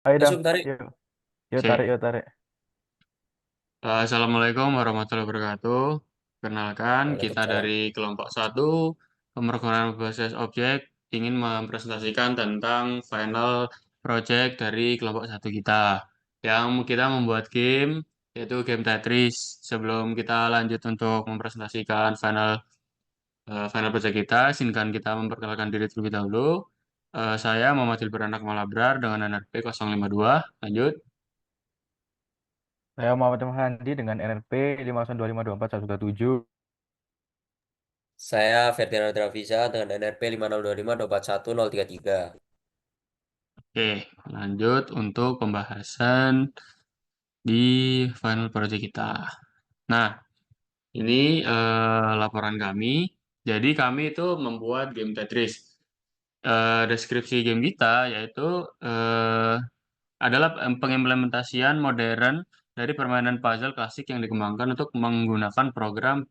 Ayo dong, Masuk tarik. yuk, yuk tarik, Oke. yuk tarik. Assalamualaikum warahmatullahi wabarakatuh. Kenalkan, kita Waalaikumsalam. dari kelompok satu pemrograman berbasis objek ingin mempresentasikan tentang final project dari kelompok satu kita. Yang kita membuat game, yaitu game Tetris. Sebelum kita lanjut untuk mempresentasikan final project kita, izinkan kita memperkenalkan diri terlebih dahulu. Saya Muhammad Hilbur Anak Malabrar dengan NRP 052. Lanjut. Saya Muhammad Handi dengan NRP 502524127. Saya Ferdinand Travisa dengan NRP 5025241033. Oke, lanjut untuk pembahasan di final project kita. Nah, ini laporan kami. Jadi kami itu membuat game Tetris. Deskripsi game kita yaitu eh, adalah pengimplementasian modern dari permainan puzzle klasik yang dikembangkan untuk menggunakan program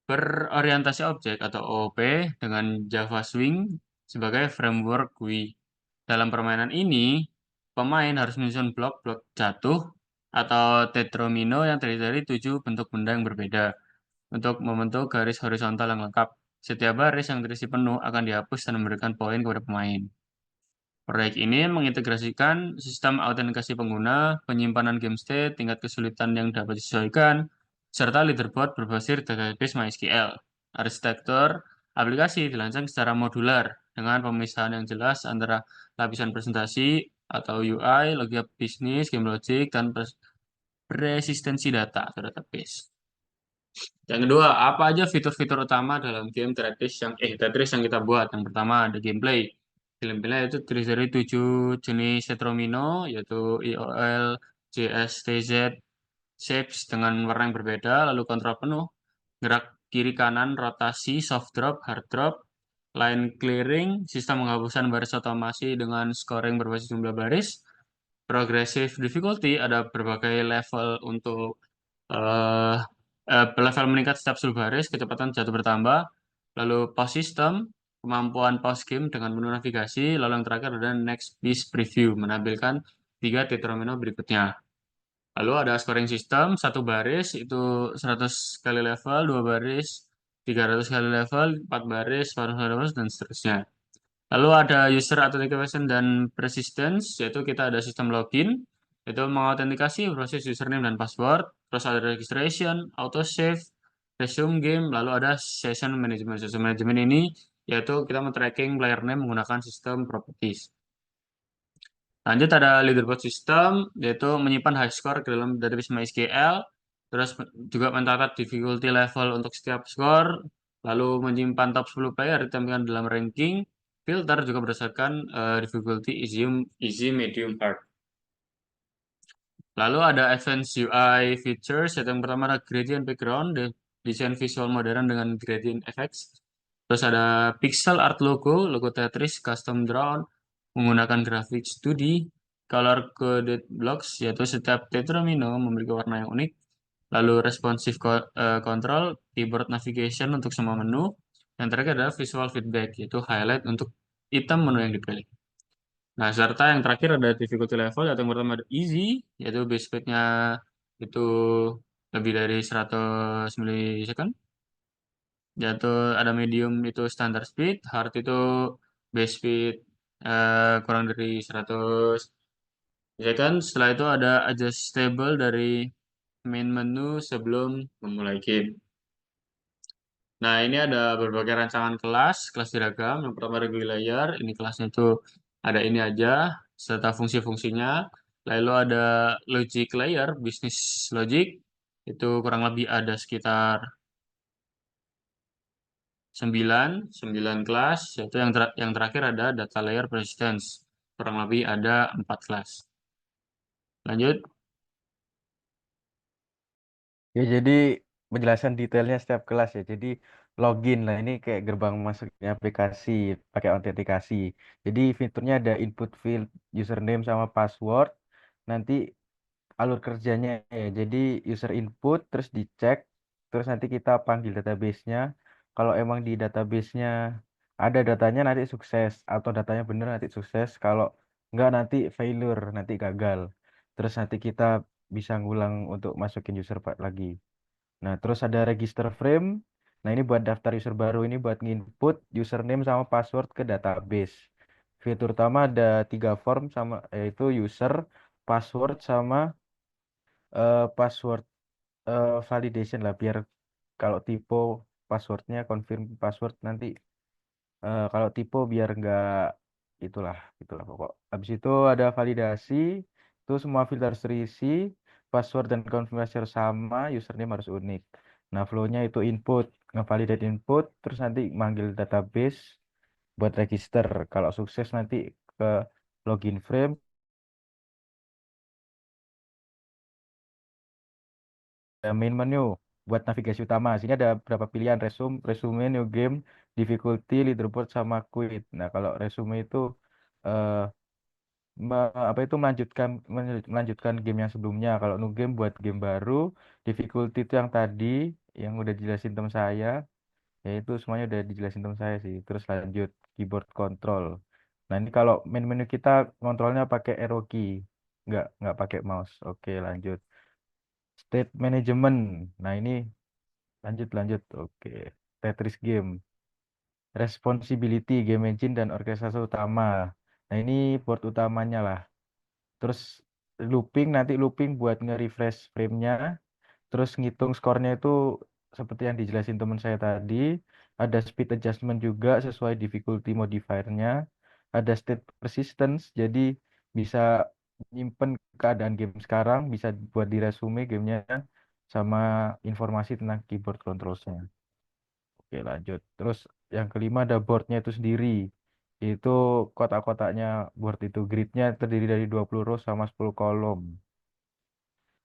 berorientasi objek atau OOP dengan Java Swing sebagai framework GUI. Dalam permainan ini, pemain harus menyusun blok-blok jatuh atau tetromino yang terdiri dari 7 bentuk benda yang berbeda untuk membentuk garis horizontal yang lengkap. Setiap baris yang terisi penuh akan dihapus dan memberikan poin kepada pemain. Proyek ini mengintegrasikan sistem autentikasi pengguna, penyimpanan game state, tingkat kesulitan yang dapat disesuaikan, serta leaderboard berbasis database MySQL. Arsitektur aplikasi dirancang secara modular dengan pemisahan yang jelas antara lapisan presentasi atau UI, logika bisnis, game logic, dan persistensi data atau database. Yang kedua, apa aja fitur-fitur utama dalam game Tetris yang kita buat? Yang pertama ada gameplay. Gameplay itu terdiri dari 7 jenis tetromino, yaitu IOL, JS, TZ, shapes dengan warna yang berbeda, lalu kontrol penuh, gerak kiri kanan, rotasi, soft drop, hard drop, line clearing, sistem penghapusan baris otomasi dengan scoring berbasis jumlah baris, progressive difficulty, ada berbagai level untuk eh level meningkat setiap 10 baris, kecepatan jatuh bertambah, lalu pause system, kemampuan pause game dengan menu navigasi, lalu yang terakhir ada next piece preview, menampilkan 3 tetromino berikutnya. Lalu ada scoring system, satu baris itu 100 kali level, dua baris 300 kali level, 4 baris 400 kali level, dan seterusnya. Lalu ada user authentication dan persistence, yaitu kita ada sistem login, yaitu mengautentikasi proses username dan password, terus ada registration, autosave, resume game, lalu ada session management. Session management ini yaitu kita men-tracking player name menggunakan sistem properties. Lanjut ada leaderboard system, yaitu menyimpan high score ke dalam database MySQL, terus juga mencatat difficulty level untuk setiap score, lalu menyimpan top 10 player ditampilkan dalam ranking, filter juga berdasarkan difficulty easy, medium, hard. Lalu ada advanced UI features, yaitu yang pertama ada gradient background, desain visual modern dengan gradient effects. Terus ada pixel art logo Tetris custom drawn menggunakan grafik 2D, color coded blocks, yaitu setiap tetromino memiliki warna yang unik. Lalu responsive control, keyboard navigation untuk semua menu. Yang terakhir adalah visual feedback, yaitu highlight untuk item menu yang dipilih. Nah, serta yang terakhir ada difficulty level, yaitu yang pertama ada easy, yaitu base speed-nya itu lebih dari 100 millisecond. Yaitu ada medium itu standard speed, hard itu base speed kurang dari 100 millisecond. Setelah itu ada adjustable dari main menu sebelum memulai game. Nah, ini ada berbagai rancangan kelas, kelas diragam. Yang pertama ada GUI layer, ini kelasnya itu ada ini aja, serta fungsi-fungsinya. Lalu ada logic layer, business logic, itu kurang lebih ada sekitar 9 9 kelas, yaitu yang terakhir ada data layer persistence, kurang lebih ada 4 kelas. Lanjut. Ya, jadi penjelasan detailnya setiap kelas ya. Jadi login lah ini kayak gerbang masuknya aplikasi pakai autentikasi. Jadi fiturnya ada input field username sama password. Nanti alur kerjanya ya. Jadi user input terus dicek, terus nanti kita panggil database-nya. Kalau emang di database-nya ada datanya nanti sukses atau datanya benar nanti sukses. Kalau Nggak, nanti failure, nanti gagal. Terus nanti kita bisa ngulang untuk masukin user lagi. Nah, terus ada register frame. Nah, ini buat daftar user baru, ini buat nginput username sama password ke database. Fitur utama ada 3 form sama yaitu user, password sama password validation lah biar kalau typo passwordnya confirm password nanti kalau typo biar nggak itulah itulah pokok. Habis itu ada validasi, itu semua filter harus terisi, password dan konfirmasi harus sama, username harus unik. Nah, flow-nya itu input, ngevalidate input, terus nanti manggil database buat register. Kalau sukses nanti ke login frame, main menu buat navigasi utama. Sini ada beberapa pilihan resume, new game, difficulty, leaderboard sama quit. Nah, kalau resume itu eh, apa itu melanjutkan game yang sebelumnya. Kalau new game buat game baru, difficulty itu yang tadi yang udah dijelasin teman saya, ya itu semuanya udah dijelasin teman saya sih. Terus lanjut keyboard control. Nah, ini kalau menu kita kontrolnya pakai arrow key, nggak pakai mouse. Oke, lanjut. State management. Nah, ini lanjut. Oke. Tetris game. Responsibility, game engine dan orkestrasi utama. Nah, ini board utamanya lah. Terus nanti looping buat nge-refresh frame-nya. Terus ngitung skornya itu seperti yang dijelasin teman saya tadi. Ada speed adjustment juga sesuai difficulty modifier-nya. Ada state persistence, jadi bisa nyimpen keadaan game sekarang, bisa buat di resume gamenya sama informasi tentang keyboard controls-nya. Oke, lanjut. Terus yang kelima ada boardnya itu sendiri. Itu kotak-kotaknya board itu gridnya terdiri dari 20 row sama 10 kolom.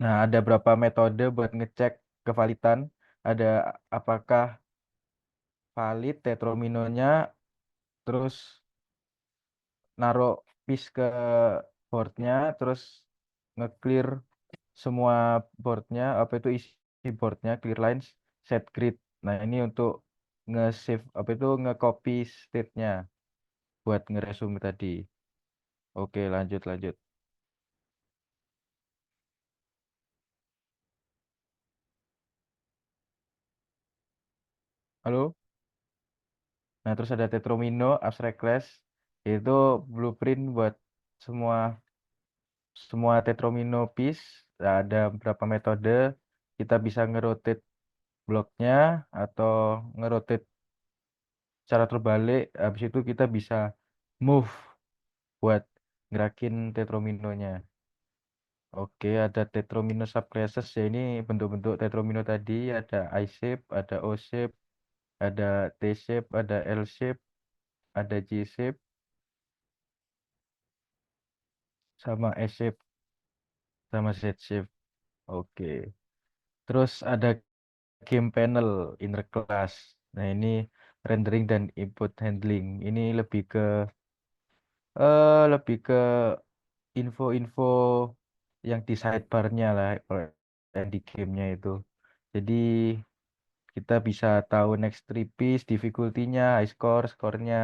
Nah, ada berapa metode buat ngecek kevalidan. Ada apakah valid tetrominonya, terus naruh piece ke boardnya, terus nge-clear semua boardnya, apa itu isi boardnya, clear lines, set grid. Nah, ini untuk nge-save, apa itu nge-copy state-nya buat ngeresume tadi. Oke, lanjut. Halo? Nah, terus ada Tetromino, Abstract Class, yaitu blueprint buat semua semua Tetromino piece. Nah, ada beberapa metode. Kita bisa ngerotate bloknya atau ngerotate cara terbalik. Habis itu kita bisa move buat gerakin Tetrominonya. Oke, ada Tetromino subclasses ya ini bentuk-bentuk Tetromino tadi ada I shape, ada O shape, ada T shape, ada L shape, ada J shape, sama S shape, sama Z shape. Oke. Terus ada game panel inner class. Nah, ini rendering dan input handling. Ini lebih ke info-info yang di sidebar-nya lah kalau yang di gamenya itu. Jadi kita bisa tahu next three piece, difficulty-nya, high score, skornya,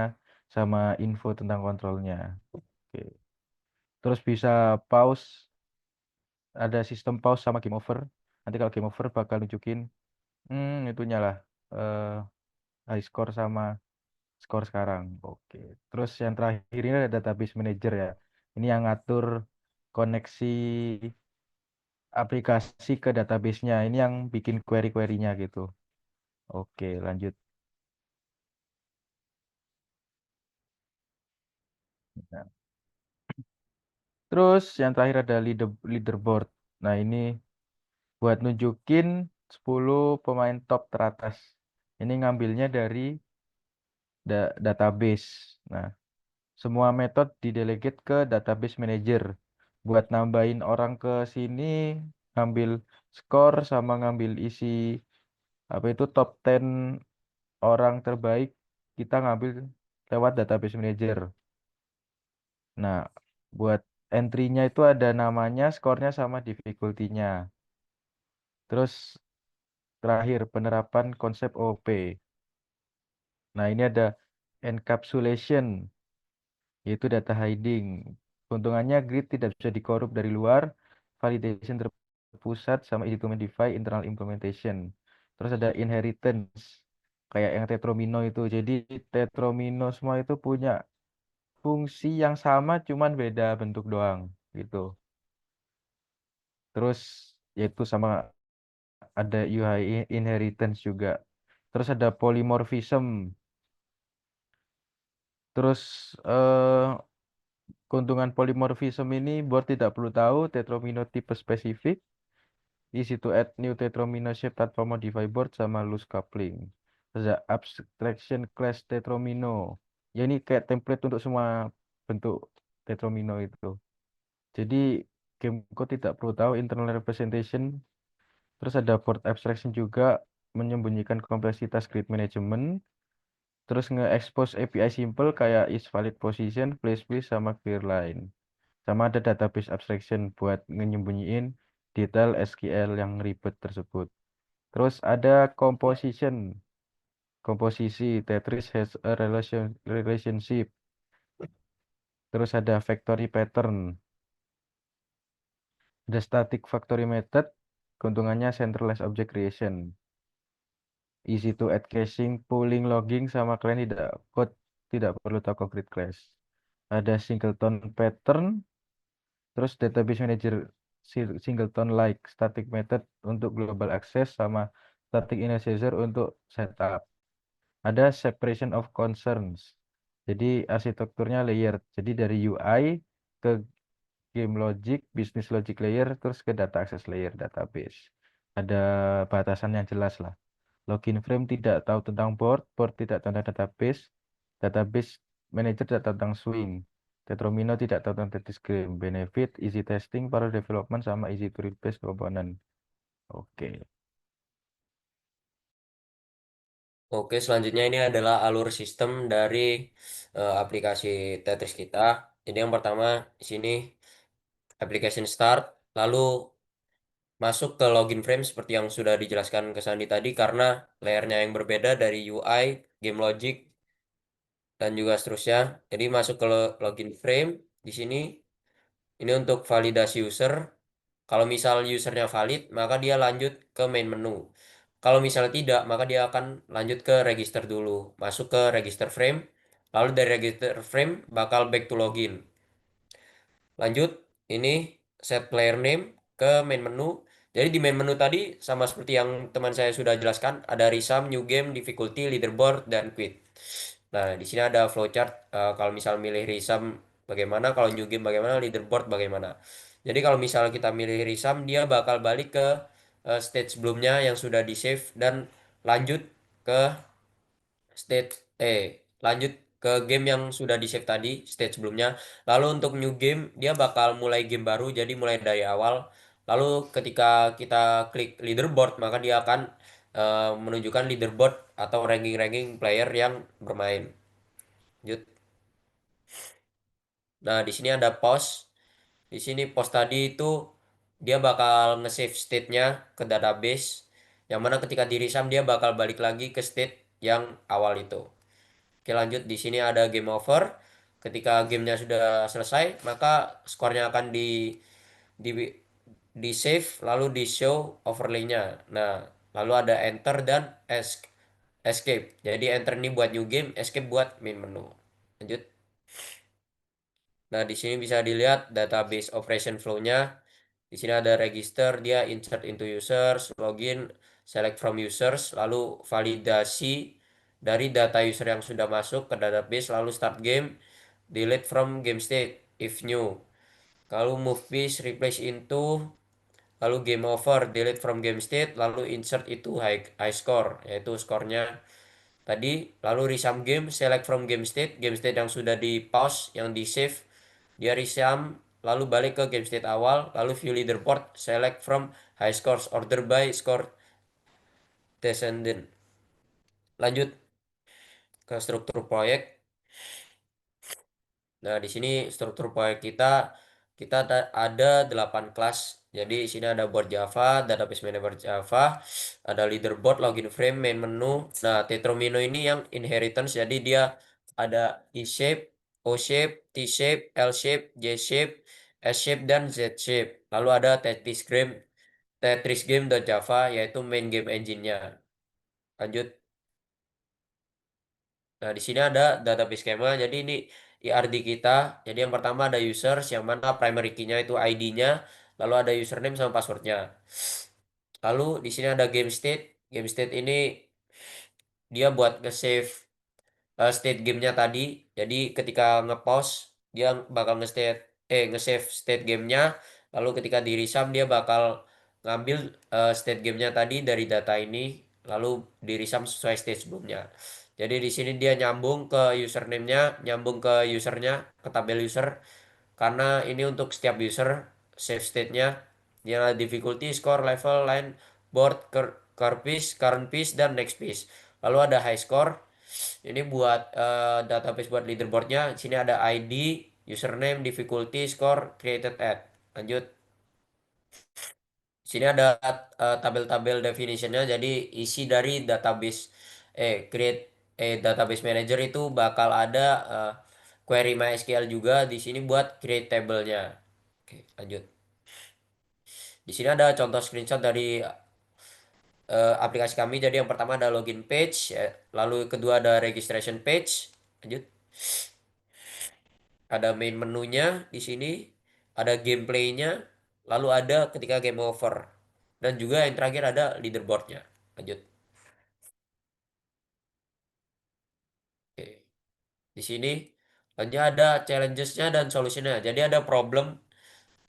sama info tentang kontrolnya. Oke. Terus bisa pause, ada sistem pause sama game over. Nanti kalau game over bakal nunjukin itunya lah eh, high score sama skor sekarang. Oke. Terus yang terakhir ini ada database manager ya. Ini yang ngatur koneksi aplikasi ke database-nya. Ini yang bikin query-query-nya gitu. Oke, lanjut. Nah, terus yang terakhir ada leaderboard. Nah, ini buat nunjukin 10 pemain top teratas. Ini ngambilnya dari database. Nah, semua metode didelegate ke database manager. Buat nambahin orang ke sini, ngambil skor sama ngambil isi apa itu top 10 orang terbaik, kita ngambil lewat database manager. Nah, buat entry-nya itu ada namanya, skornya sama difficulty-nya. Terus terakhir penerapan konsep OOP. Nah, ini ada encapsulation, yaitu data hiding. Keuntungannya grid tidak bisa dikorup dari luar, validation terpusat sama easy to modify internal implementation. Terus ada inheritance kayak yang Tetromino itu. Jadi Tetromino semua itu punya fungsi yang sama cuman beda bentuk doang gitu. Terus yaitu sama ada UI inheritance juga. Terus ada polymorphism. Terus keuntungan polymorphism ini board tidak perlu tahu tetromino tipe spesifik. Easy to add new tetromino shape tanpa modify board sama loose coupling. Terus ada abstraction class tetromino. Ya ini kayak template untuk semua bentuk tetromino itu. Jadi game code tidak perlu tahu internal representation. Terus ada board abstraction juga menyembunyikan kompleksitas grid management. Terus nge-expose API simple kayak is valid position, place place sama clear line. Sama ada database abstraction buat nyembunyiin detail SQL yang ribet tersebut. Terus ada composition. Komposisi Tetris has a relationship. Terus ada factory pattern. Ada static factory method. Keuntungannya centralized object creation. Easy to add caching, pooling, logging sama kalian tidak code tidak perlu tahu concrete class. Ada singleton pattern, terus database manager singleton like static method untuk global access sama static initializer untuk setup. Ada separation of concerns. Jadi arsitekturnya layer. Jadi dari UI ke game logic, business logic layer, terus ke data access layer database. Ada batasan yang jelas lah. Login frame tidak tahu tentang board, board tidak tahu tentang database, database manager tidak tahu tentang swing. Tetromino tidak tahu tentang disk benefit, easy testing, para development sama easy to replace component. Oke. Oke, selanjutnya ini adalah alur sistem dari aplikasi Tetris kita. Jadi yang pertama di sini application start, lalu masuk ke login frame seperti yang sudah dijelaskan ke Sandi tadi karena layernya yang berbeda dari UI, game logic, dan juga seterusnya. Jadi masuk ke login frame di sini. Ini untuk validasi user. Kalau misal usernya valid, maka dia lanjut ke main menu. Kalau misal tidak, maka dia akan lanjut ke register dulu. Masuk ke register frame. Lalu dari register frame bakal back to login. Lanjut, ini set player name ke main menu. Jadi di main menu tadi sama seperti yang teman saya sudah jelaskan, ada resum, new game, difficulty, leaderboard, dan quit. Nah, di sini ada flowchart. Kalau misal milih resum bagaimana, kalau new game bagaimana, leaderboard bagaimana. Jadi kalau misal kita milih resum, dia bakal balik ke stage sebelumnya yang sudah di save dan lanjut ke stage lanjut ke game yang sudah di save tadi stage sebelumnya. Lalu untuk new game dia bakal mulai game baru jadi mulai dari awal. Lalu ketika kita klik leaderboard maka dia akan menunjukkan leaderboard atau ranking-ranking player yang bermain. Lanjut. Nah, di sini ada pause. Di sini pause tadi itu dia bakal nge-save state-nya ke database yang mana ketika di resum dia bakal balik lagi ke state yang awal itu. Oke, lanjut di sini ada game over. Ketika gamenya sudah selesai, maka skornya akan di di save lalu di show overlay-nya. Nah, lalu ada enter dan escape. Jadi enter ini buat new game, escape buat main menu. Lanjut. Nah, di sini bisa dilihat database operation flow-nya. Di sini ada register, dia insert into users, login, select from users, lalu validasi dari data user yang sudah masuk ke database, lalu start game, delete from game state if new. Lalu move piece, replace into, lalu game over, delete from game state, lalu insert itu high score, yaitu skornya tadi, lalu resum game, select from game state yang sudah di pause, yang di save, dia resum, lalu balik ke game state awal, lalu view leaderboard, select from high scores, order by score descendant. Lanjut ke struktur proyek. Nah, di sini struktur proyek kita ada 8 kelas. Jadi di sini ada board Java, database manager Java, ada leaderboard, login frame, main menu. Nah, Tetromino ini yang inheritance jadi dia ada e-shape, O shape, T shape, L shape, J shape, S shape, dan Z shape. Lalu ada Tetris Game.java yaitu main game engine-nya. Lanjut. Nah, di sini ada database schema. Jadi ini IRD kita. Jadi yang pertama ada users yang mana primary key-nya itu ID-nya, lalu ada username sama passwordnya. Lalu di sini ada game state. Game state ini dia buat nge-save state gamenya tadi. Jadi ketika nge-pause dia bakal nge-save state gamenya. Lalu ketika di resum dia bakal ngambil state gamenya tadi dari data ini, lalu di resum sesuai state sebelumnya. Jadi di sini dia nyambung ke username-nya, nyambung ke usernya, ke tabel user. Karena ini untuk setiap user save state-nya. Dia ada difficulty, score, level, line, board, current piece, dan next piece. Lalu ada high score. Ini buat database buat leaderboardnya. Di sini ada ID, username, difficulty, score, created at. Lanjut. Di sini ada tabel-tabel definitionnya. Jadi isi dari create database manager itu bakal ada query MySQL juga di sini buat create tabelnya. Oke, lanjut. Di sini ada contoh screenshot dari aplikasi kami. Jadi yang pertama ada login page, lalu kedua ada registration page. Lanjut. Ada main menunya di sini, ada gameplaynya, lalu ada ketika game over, dan juga yang terakhir ada leaderboardnya. Lanjut. Oke. Di sini lanjut ada challengesnya dan solusinya. Jadi ada problem.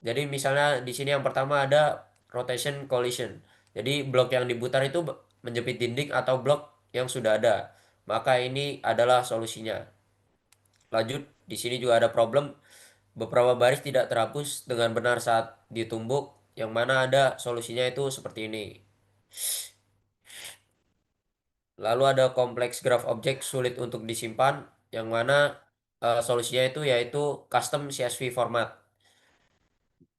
Jadi misalnya di sini yang pertama ada rotation collision. Jadi blok yang diputar itu menjepit dinding atau blok yang sudah ada. Maka ini adalah solusinya. Lanjut, di sini juga ada problem. Beberapa baris tidak terhapus dengan benar saat ditumbuk, yang mana ada solusinya itu seperti ini. Lalu ada kompleks graph object sulit untuk disimpan, yang mana solusinya itu yaitu custom CSV format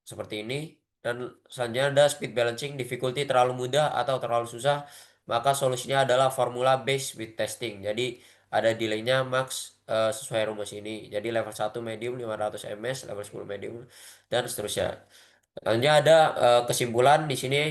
seperti ini. Dan selanjutnya ada speed balancing, difficulty terlalu mudah atau terlalu susah, maka solusinya adalah formula based with testing. Jadi ada delaynya max sesuai rumus ini. Jadi level 1 medium 500 ms, level 10 medium, dan seterusnya. Selanjutnya ada kesimpulan di sini.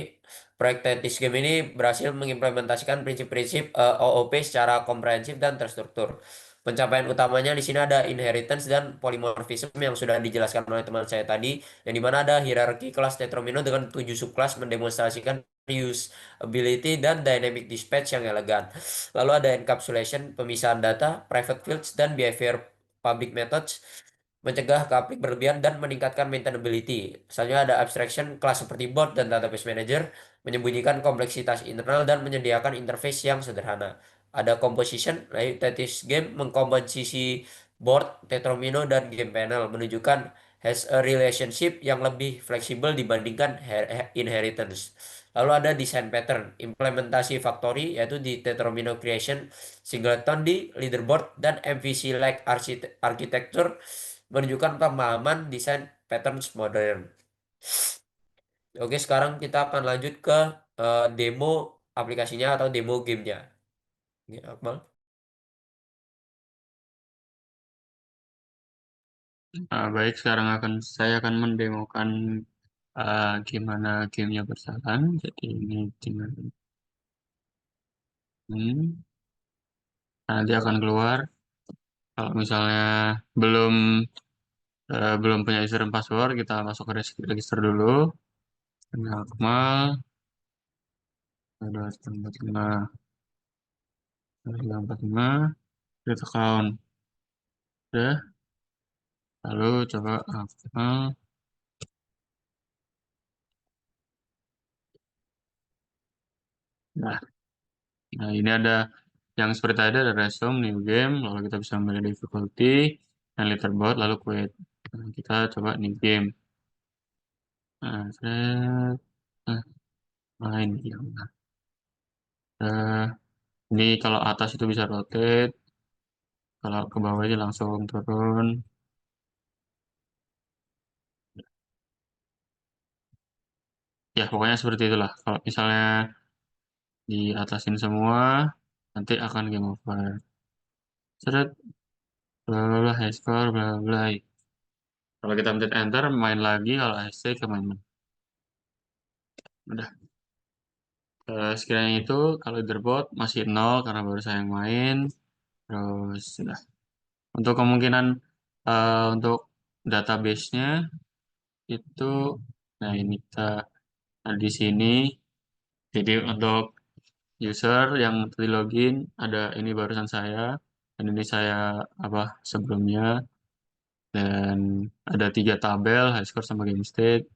Proyek Tetis Game ini berhasil mengimplementasikan prinsip-prinsip OOP secara komprehensif dan terstruktur. Pencapaian utamanya di sini ada inheritance dan polymorphism yang sudah dijelaskan oleh teman saya tadi, yang dimana ada hierarki kelas Tetromino dengan 7 subkelas mendemonstrasikan usability dan dynamic dispatch yang elegan. Lalu ada encapsulation, pemisahan data, private fields, dan behavior public methods mencegah konflik berlebihan dan meningkatkan maintainability. Selanjutnya ada abstraction, kelas seperti bot dan database manager, menyembunyikan kompleksitas internal dan menyediakan interface yang sederhana. Ada composition, Tetris Game mengkomposisi board, Tetromino, dan game panel, menunjukkan has a relationship yang lebih fleksibel dibandingkan inheritance. Lalu ada design pattern, implementasi factory, yaitu di Tetromino creation, singleton di leaderboard, dan MVC-like architecture menunjukkan pemahaman desain patterns modern. Oke, sekarang kita akan lanjut ke demo aplikasinya atau demo gamenya. Ya, Akmal. Baik, sekarang saya akan mendemokan gimana gamenya berjalan. Jadi ini dengan ini. Nanti akan keluar. Kalau misalnya belum belum punya user dan password, kita masuk ke register dulu. Ini Akmal, 245, 245, create account. Udah, lalu coba Akmal. Nah, nah, ini ada yang seperti tadi, ada resume, new game, lalu kita bisa memilih difficulty, dan leaderboard, lalu quit. Nah, kita coba new game. Nah, nah, main game. Nah, ini kalau atas itu bisa rotate, kalau ke bawah aja langsung turun. Ya, pokoknya seperti itulah. Kalau misalnya di atasin semua, nanti akan game over. Seret. bla bla bla, high score, bla bla bla. Kalau kita pencet enter, main lagi. Kalau HC ke main. Udah. Sekiranya itu, kalau leaderboard masih 0 karena baru saya yang main. Terus, sudah. Untuk kemungkinan untuk database-nya itu, nah ini kita di sini. Jadi untuk user yang tadi login, ada ini barusan saya, dan ini saya apa sebelumnya, dan ada 3 tabel, high score sama game state,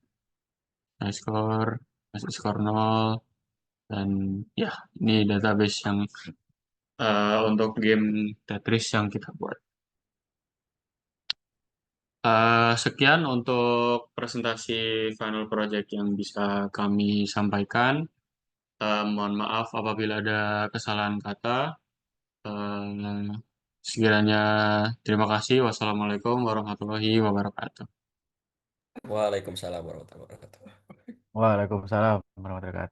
high score, high score 0, dan ya ini database yang untuk game Tetris yang kita buat. Sekian untuk presentasi final project yang bisa kami sampaikan. Mohon maaf apabila ada kesalahan kata. Eh, Sekiranya terima kasih. Wassalamualaikum warahmatullahi wabarakatuh. Waalaikumsalam warahmatullahi wabarakatuh. Waalaikumsalam warahmatullahi wabarakatuh.